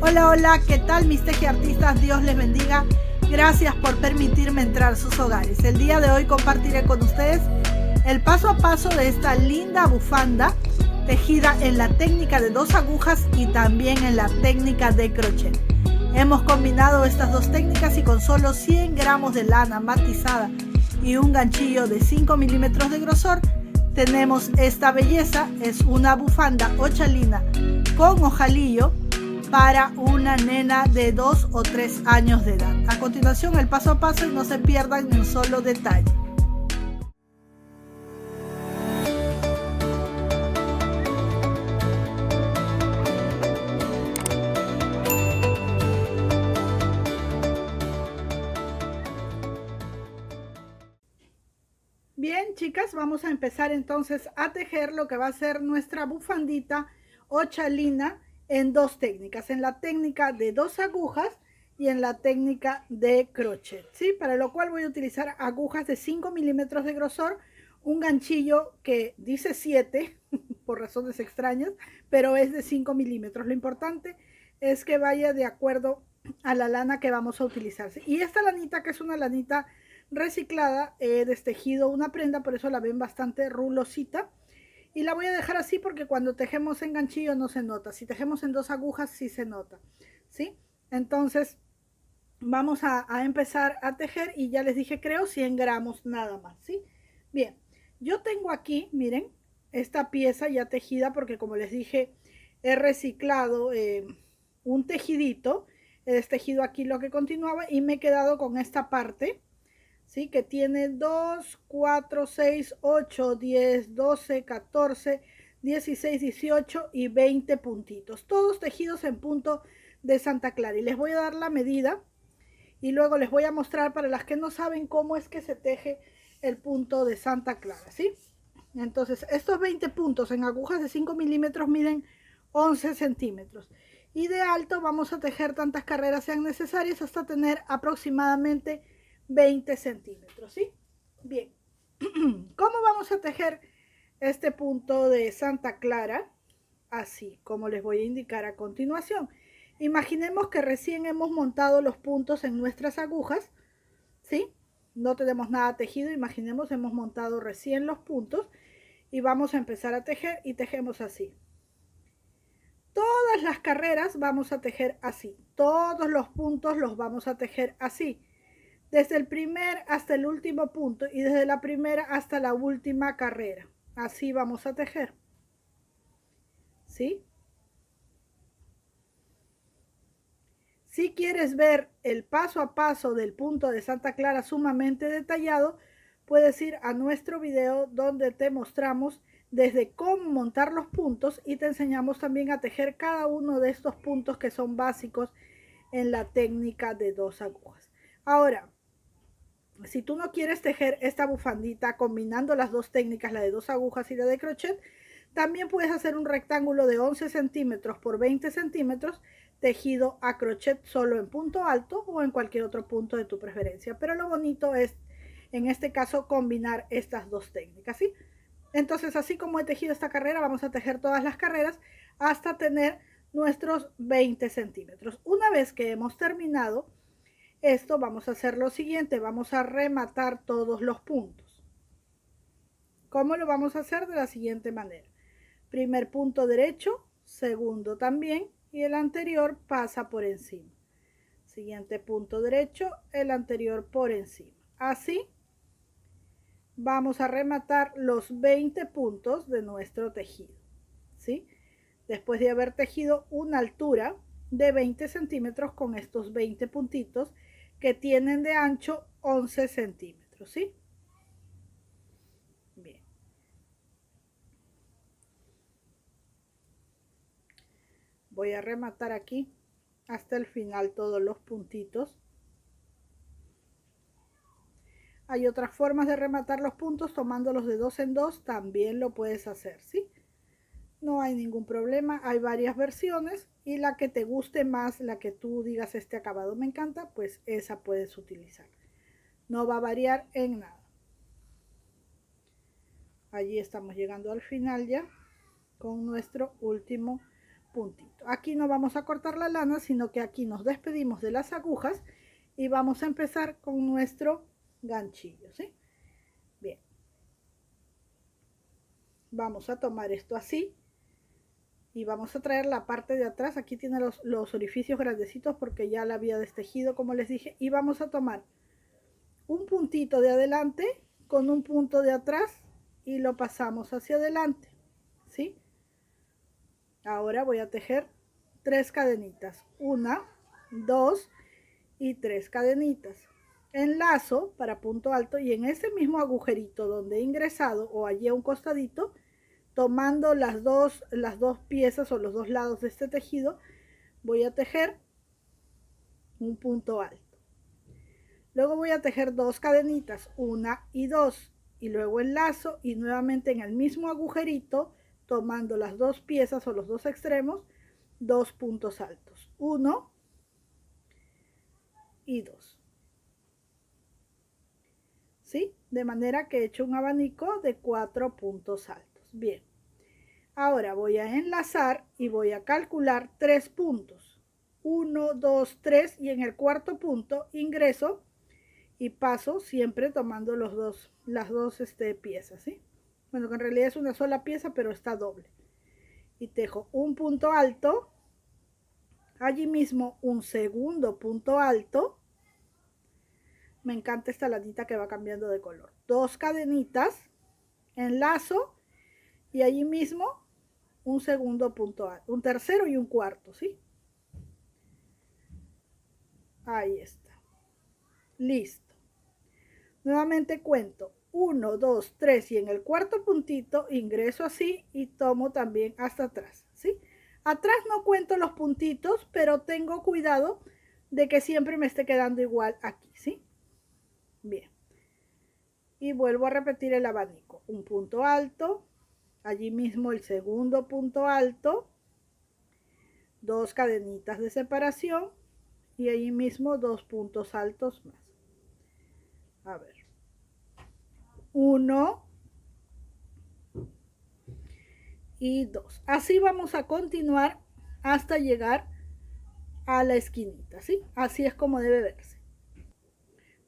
Hola, hola, ¿qué tal mis tejiartistas? Dios les bendiga. Gracias por permitirme entrar a sus hogares. El día de hoy compartiré con ustedes el paso a paso de esta linda bufanda tejida en la técnica de 2 agujas y también en la técnica de crochet. Hemos combinado estas dos técnicas y con solo 100 gramos de lana matizada y un ganchillo de 5 milímetros de grosor tenemos esta belleza. Es una bufanda ochalina con ojalillo para una nena de 2 o 3 años de edad. A continuación el paso a paso y no se pierdan ni un solo detalle. Bien, chicas, vamos a empezar entonces a tejer lo que va a ser nuestra bufandita ochalina en dos técnicas, en la técnica de 2 agujas y en la técnica de crochet, ¿sí? Para lo cual voy a utilizar agujas de 5 milímetros de grosor, un ganchillo que dice 7 por razones extrañas, pero es de 5 milímetros. Lo importante es que vaya de acuerdo a la lana que vamos a utilizar, ¿sí? Y esta lanita, que es una lanita reciclada, he destejido una prenda, por eso la ven bastante rulosita. Y la voy a dejar así porque cuando tejemos en ganchillo no se nota. Si tejemos en 2 agujas sí se nota, ¿sí? Entonces vamos a empezar a tejer y ya les dije, creo 100 gramos nada más, ¿sí? Bien, yo tengo aquí, miren, esta pieza ya tejida porque como les dije, he reciclado un tejidito, he destejido aquí lo que continuaba y me he quedado con esta parte, ¿sí? Que tiene 2, 4, 6, 8, 10, 12, 14, 16, 18 y 20 puntitos. Todos tejidos en punto de Santa Clara. Y les voy a dar la medida y luego les voy a mostrar para las que no saben cómo es que se teje el punto de Santa Clara, ¿sí? Entonces, estos 20 puntos en agujas de 5 milímetros miden 11 centímetros. Y de alto vamos a tejer tantas carreras sean necesarias hasta tener aproximadamente 20 centímetros, ¿sí? Bien, ¿cómo vamos a tejer este punto de Santa Clara? Así como les voy a indicar a continuación. Imaginemos que recién hemos montado los puntos en nuestras agujas, ¿sí? No tenemos nada tejido, imaginemos hemos montado recién los puntos y vamos a empezar a tejer y tejemos así. Todas las carreras vamos a tejer así, todos los puntos los vamos a tejer así, desde el primer hasta el último punto y desde la primera hasta la última carrera. Así vamos a tejer, ¿sí? Si quieres ver el paso a paso del punto de Santa Clara sumamente detallado, puedes ir a nuestro video donde te mostramos desde cómo montar los puntos y te enseñamos también a tejer cada uno de estos puntos que son básicos en la técnica de 2 agujas. Ahora, si tú no quieres tejer esta bufandita combinando las dos técnicas, la de 2 agujas y la de crochet, también puedes hacer un rectángulo de 11 centímetros por 20 centímetros tejido a crochet solo en punto alto o en cualquier otro punto de tu preferencia. Pero lo bonito es, en este caso, combinar estas dos técnicas, ¿sí? Entonces, así como he tejido esta carrera, vamos a tejer todas las carreras hasta tener nuestros 20 centímetros. Una vez que hemos terminado esto, vamos a hacer lo siguiente, vamos a rematar todos los puntos. ¿Cómo lo vamos a hacer? De la siguiente manera. Primer punto derecho, segundo también, y el anterior pasa por encima. Siguiente punto derecho, el anterior por encima. Así vamos a rematar los 20 puntos de nuestro tejido, ¿sí? Después de haber tejido una altura de 20 centímetros con estos 20 puntitos que tienen de ancho 11 centímetros, ¿sí? Bien. Voy a rematar aquí hasta el final todos los puntitos. Hay otras formas de rematar los puntos tomándolos de 2 en 2, también lo puedes hacer, ¿sí? No hay ningún problema, hay varias versiones y la que te guste más, la que tú digas este acabado me encanta, pues esa puedes utilizar. No va a variar en nada. Allí estamos llegando al final ya con nuestro último puntito. Listo, aquí no vamos a cortar la lana, sino que aquí nos despedimos de las agujas y vamos a empezar con nuestro ganchillo, ¿sí? Bien, vamos a tomar esto así y vamos a traer la parte de atrás. Aquí tiene los orificios grandecitos porque ya la había destejido, como les dije, y vamos a tomar un puntito de adelante con un punto de atrás y lo pasamos hacia adelante, ¿sí? Ahora voy a tejer 3 cadenitas, 1, 2 y 3 cadenitas. Enlazo para punto alto y en ese mismo agujerito donde he ingresado o allí a un costadito, tomando las dos piezas o los dos lados de este tejido, voy a tejer un punto alto. Luego voy a tejer 2 cadenitas, 1 y 2, y luego enlazo y nuevamente en el mismo agujerito, tomando las dos piezas o los dos extremos, 2 puntos altos, 1 y 2. ¿Sí? De manera que he hecho un abanico de 4 puntos altos. Bien. Ahora voy a enlazar y voy a calcular 3 puntos. 1, 2, 3 y en el cuarto punto ingreso y paso siempre tomando las dos piezas, ¿sí? Bueno, que en realidad es una sola pieza, pero está doble. Y tejo un punto alto, allí mismo un segundo punto alto. Me encanta esta lanita que va cambiando de color. 2 cadenitas, enlazo y allí mismo un segundo punto alto, un tercero y un cuarto, ¿sí? Ahí está. Listo. Nuevamente cuento 1, 2, 3 y en el cuarto puntito ingreso así y tomo también hasta atrás, ¿sí? Atrás no cuento los puntitos, pero tengo cuidado de que siempre me esté quedando igual aquí, ¿sí? Bien. Y vuelvo a repetir el abanico. Un punto alto, allí mismo el segundo punto alto, 2 cadenitas de separación y allí mismo 2 puntos altos más. A ver. 1 y 2. Así vamos a continuar hasta llegar a la esquinita, ¿sí? Así es como debe verse.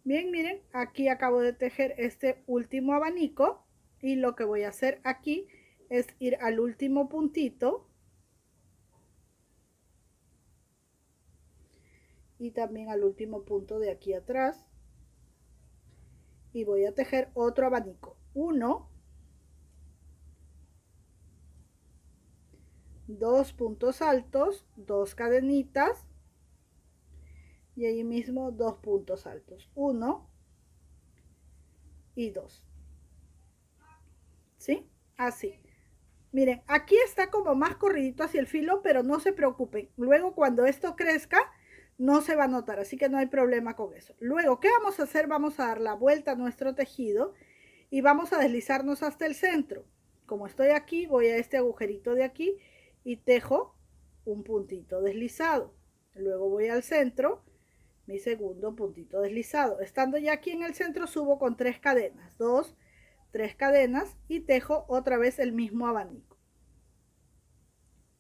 Bien, miren, aquí acabo de tejer este último abanico y lo que voy a hacer aquí es ir al último puntito y también al último punto de aquí atrás y voy a tejer otro abanico. 1, 2 puntos altos, 2 cadenitas y ahí mismo 2 puntos altos, 1 y 2, ¿sí? Así. Miren, aquí está como más corridito hacia el filo, pero no se preocupen. Luego cuando esto crezca, no se va a notar, así que no hay problema con eso. Luego, ¿qué vamos a hacer? Vamos a dar la vuelta a nuestro tejido y vamos a deslizarnos hasta el centro. Como estoy aquí, voy a este agujerito de aquí y tejo un puntito deslizado. Luego voy al centro, mi segundo puntito deslizado. Estando ya aquí en el centro, subo con 3 cadenas, 2, 3 cadenas y tejo otra vez el mismo abanico.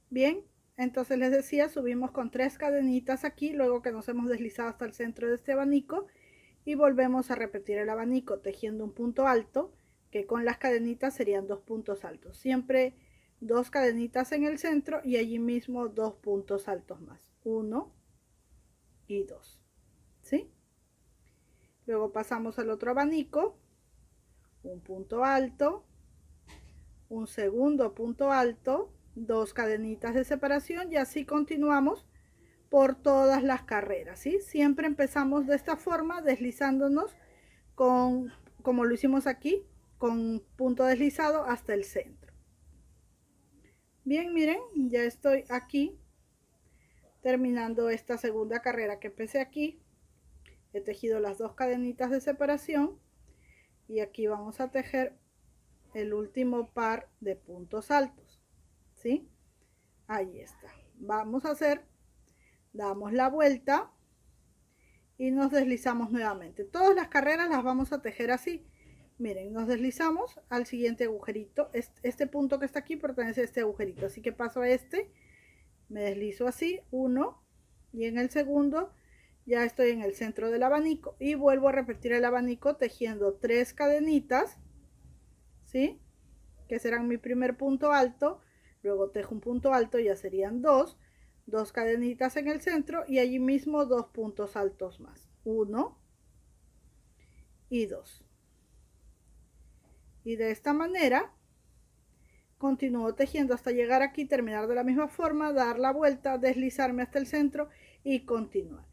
Bien, entonces les decía, subimos con 3 cadenitas aquí, luego que nos hemos deslizado hasta el centro de este abanico y volvemos a repetir el abanico tejiendo un punto alto, que con las cadenitas serían 2 puntos altos. Siempre 2 cadenitas en el centro y allí mismo 2 puntos altos más, 1 y 2. ¿Sí? Luego pasamos al otro abanico, un punto alto, un segundo punto alto, 2 cadenitas de separación y así continuamos por todas las carreras, ¿sí? Siempre empezamos de esta forma, deslizándonos como lo hicimos aquí, con punto deslizado hasta el centro. Bien, miren, ya estoy aquí terminando esta segunda carrera que empecé aquí. He tejido las 2 cadenitas de separación y aquí vamos a tejer el último par de puntos altos, ¿sí? Ahí está. Vamos a hacer, damos la vuelta y nos deslizamos nuevamente. Todas las carreras las vamos a tejer así. Miren, nos deslizamos al siguiente agujerito. Este punto que está aquí pertenece a este agujerito, así que paso a este me deslizo así, 1, y en el segundo ya estoy en el centro del abanico y vuelvo a repetir el abanico tejiendo 3 cadenitas, ¿sí? Que serán mi primer punto alto, luego tejo un punto alto, ya serían 2 cadenitas en el centro y allí mismo 2 puntos altos más, 1 y 2. Y de esta manera continúo tejiendo hasta llegar aquí, terminar de la misma forma, dar la vuelta, deslizarme hasta el centro y continuar.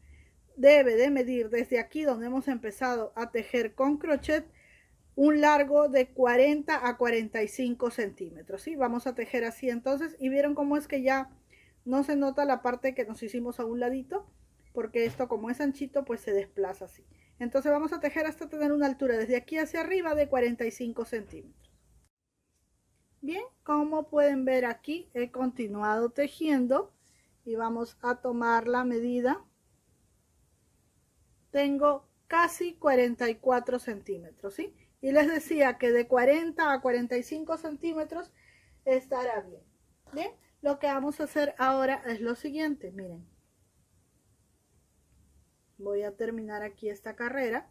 Debe de medir desde aquí donde hemos empezado a tejer con crochet un largo de 40 a 45 centímetros, ¿sí? Vamos a tejer así entonces, y vieron cómo es que ya no se nota la parte que nos hicimos a un ladito, porque esto como es anchito pues se desplaza así. Entonces vamos a tejer hasta tener una altura desde aquí hacia arriba de 45 centímetros. Bien, como pueden ver aquí he continuado tejiendo y vamos a tomar la medida. Tengo casi 44 centímetros, ¿sí? Y les decía que de 40 a 45 centímetros estará bien. Bien, lo que vamos a hacer ahora es lo siguiente, miren. Voy a terminar aquí esta carrera.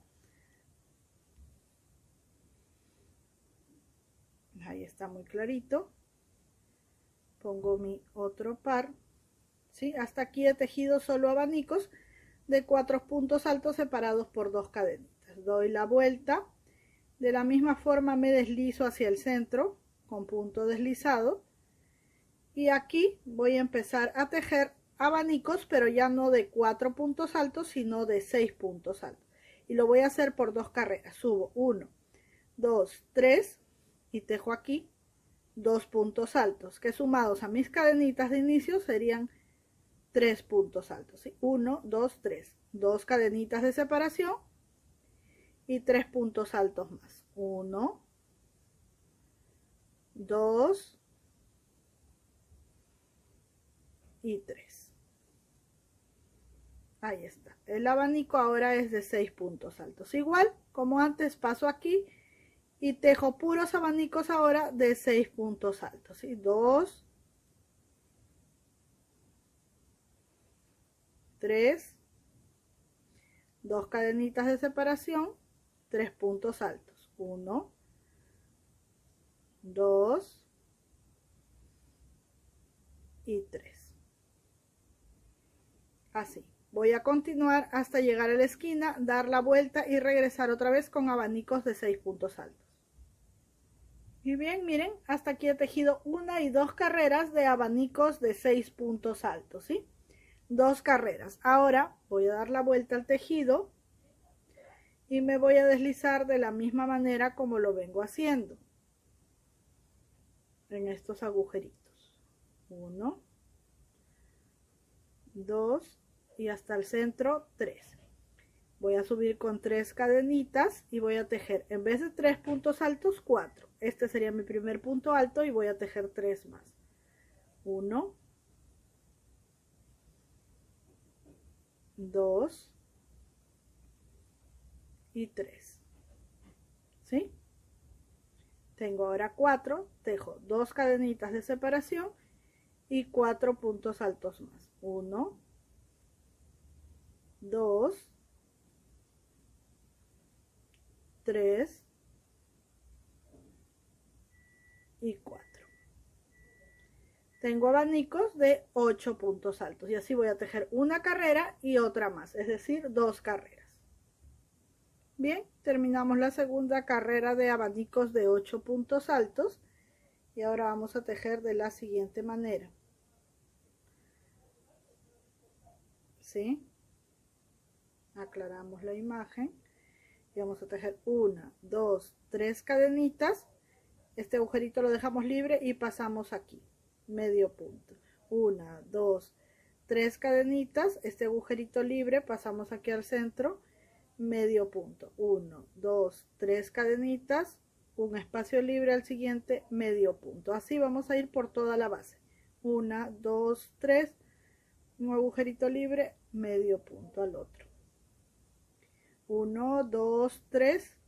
Ahí está muy clarito. Pongo mi otro par, ¿sí? Hasta aquí he tejido solo abanicos de 4 puntos altos separados por 2 cadenitas. Doy la vuelta. De la misma forma me deslizo hacia el centro con punto deslizado. Y aquí voy a empezar a tejer abanicos, pero ya no de 4 puntos altos, sino de 6 puntos altos. Y lo voy a hacer por 2 carreras. Subo 1, 2, 3 y tejo aquí 2 puntos altos, que sumados a mis cadenitas de inicio serían 3 puntos altos, ¿sí? 1, 2, 3. 2 cadenitas de separación y 3 puntos altos más. 1, 2 y 3. Ahí está. El abanico ahora es de 6 puntos altos. Igual como antes paso aquí y tejo puros abanicos ahora de 6 puntos altos, ¿sí? 2, 3, 2 cadenitas de separación, 3 puntos altos. 1, 2 y 3. Así. Voy a continuar hasta llegar a la esquina, dar la vuelta y regresar otra vez con abanicos de 6 puntos altos. Y bien, miren, hasta aquí he tejido 1 y 2 carreras de abanicos de 6 puntos altos, ¿sí? 2 carreras. Ahora voy a dar la vuelta al tejido y me voy a deslizar de la misma manera como lo vengo haciendo en estos agujeritos. 1, 2 y hasta el centro 3. Voy a subir con 3 cadenitas y voy a tejer, en vez de 3 puntos altos, 4. Este sería mi primer punto alto y voy a tejer 3 más. 1, 2 y 3. ¿Sí? Tengo ahora 4, tejo 2 cadenitas de separación y 4 puntos altos más. 1, 2, 3 y 4. Tengo abanicos de 8 puntos altos y así voy a tejer una carrera y otra más, es decir, 2 carreras. Bien, terminamos la segunda carrera de abanicos de 8 puntos altos y ahora vamos a tejer de la siguiente manera. ¿Sí? Aclaramos la imagen y vamos a tejer 1, 2, 3 cadenitas. Este agujerito lo dejamos libre y pasamos aquí, medio punto. 1, 2, 3 cadenitas, este agujerito libre, pasamos aquí al centro, medio punto. 1, 2, 3 cadenitas, un espacio libre al siguiente, medio punto. Así vamos a ir por toda la base. 1, 2, 3, un agujerito libre, medio punto al otro. 1, 2, 3,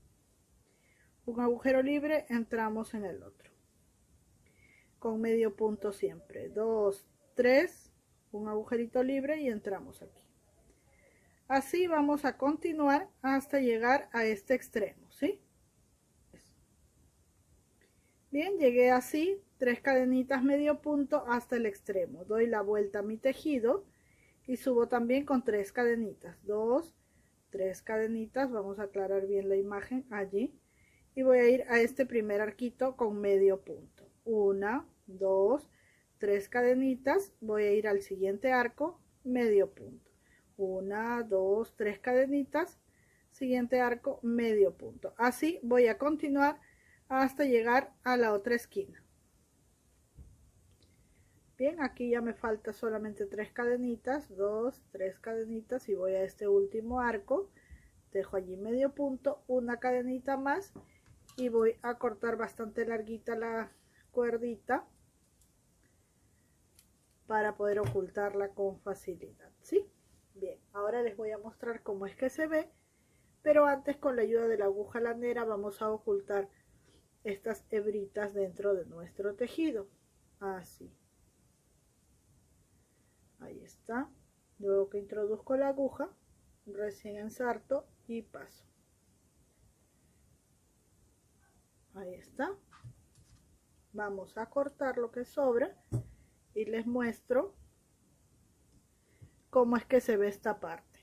un agujero libre, entramos en el otro con medio punto siempre. 2, 3 un agujerito libre y entramos aquí. Así vamos a continuar hasta llegar a este extremo, ¿sí? Bien, llegué así, 3 cadenitas medio punto hasta el extremo. Doy la vuelta a mi tejido y subo también con 3 cadenitas. 2, 3 cadenitas, vamos a aclarar bien la imagen allí. Y voy a ir a este primer arquito con medio punto. 1, 2, 3 cadenitas, voy a ir al siguiente arco, medio punto. 1, 2, 3 cadenitas, siguiente arco, medio punto. Así voy a continuar hasta llegar a la otra esquina. Bien, aquí ya me falta solamente 3 cadenitas, 2, 3 cadenitas y voy a este último arco. Dejo allí medio punto, una cadenita más y voy a cortar bastante larguita la cuerdita para poder ocultarla con facilidad, ¿sí? Bien, ahora les voy a mostrar cómo es que se ve, pero antes con la ayuda de la aguja lanera vamos a ocultar estas hebritas dentro de nuestro tejido, así. Ahí está. Luego que introduzco la aguja, recién ensarto y paso. Ahí está. Vamos a cortar lo que sobra y les muestro cómo es que se ve esta parte.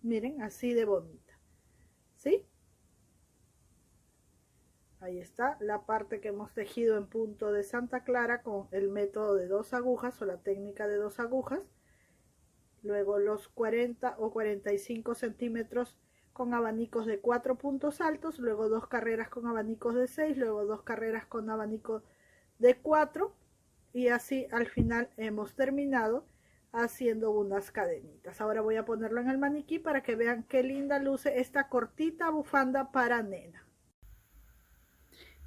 Miren, así de bonita, ¿sí? Ahí está la parte que hemos tejido en punto de Santa Clara con el método de 2 agujas o la técnica de 2 agujas. Luego los 40 o 45 centímetros con abanicos de 4 puntos altos, luego 2 carreras con abanicos de 6, luego 2 carreras con abanico de 4 y así al final hemos terminado haciendo unas cadenitas. Ahora voy a ponerlo en el maniquí para que vean qué linda luce esta cortita bufanda para nena.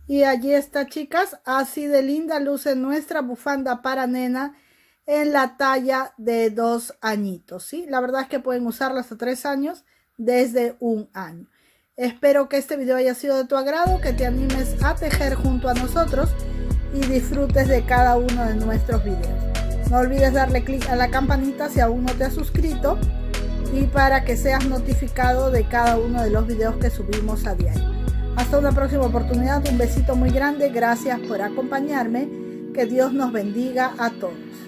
Y allí está, chicas, así de linda luce nuestra bufanda para nena en la talla de 2 añitos, ¿sí? La verdad es que pueden usarla hasta 3 años, desde 1 año. Espero que este video haya sido de tu agrado, que te animes a tejer junto a nosotros y disfrutes de cada uno de nuestros videos. No olvides darle clic a la campanita si aún no te has suscrito y para que seas notificado de cada uno de los videos que subimos a diario. Hasta una próxima oportunidad, un besito muy grande, gracias por acompañarme, que Dios nos bendiga a todos.